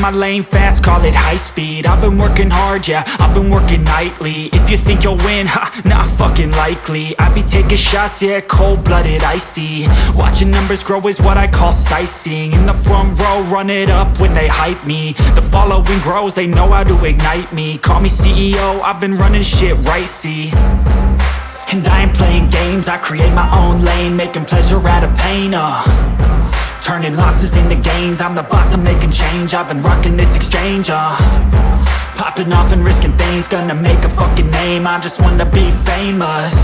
my lane fast, call it high speed. I've been working hard, yeah, I've been working nightly. If you think you'll win, ha, not fucking likely. I be taking shots, yeah, cold-blooded, icy. Watching numbers grow is what I call sightseeing. In the front row, run it up when they hype me. The following grows, they know how to ignite me. Call me CEO, I've been running shit right, see. And I ain't playing games, I create my own lane, making pleasure out of pain, turning losses into gains. I'm the boss, I'm making change. I've been rocking this exchange, popping off and risking things. Gonna make a fucking name. I just wanna be famous,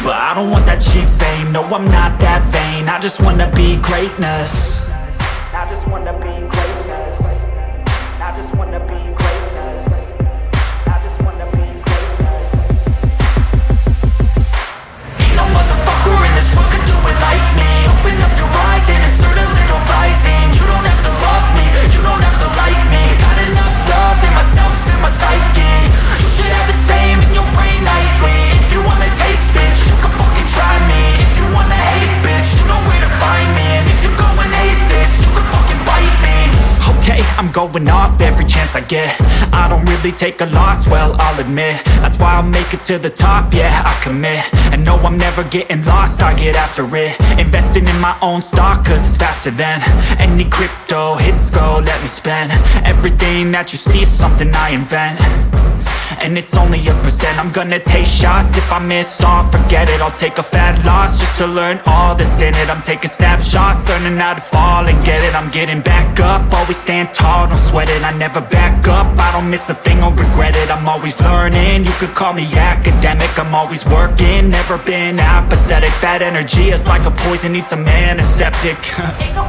but I don't want that cheap fame. No, I'm not that vain. I just wanna be greatness. I just wanna be greatness. I just wanna be greatness. I just wanna be greatness. Ain't no motherfucker in this world could do it like me. Open up your eyes and insert a little rising. You don't have to love me, you don't have to like me. Got enough love in myself, in my psyche. You should have the same in your brain nightly. If you wanna taste, bitch, you can fucking try me. If you wanna hate, bitch, you know where to find me. And if you're going hate this, you can fucking bite me. Okay, I'm going off every chance I get. I don't really take a loss, well, I'll admit. That's why I'll make it to the top, yeah, I commit. And no, I'm never getting lost, I get after it. Investing in my own stock, cause it's faster than any crypto hits go, let me spend. Everything that you see is something I invent, and it's only a percent. I'm gonna take shots, if I miss all, forget it. I'll take a fat loss just to learn all that's in it. I'm taking snapshots, learning how to fall and get it. I'm getting back up, always stand tall, don't sweat it. I never back up, I don't miss a thing or regret it. I'm always learning, you could call me academic. I'm always working, never been apathetic. Bad energy is like a poison, needs a antiseptic. Ain't no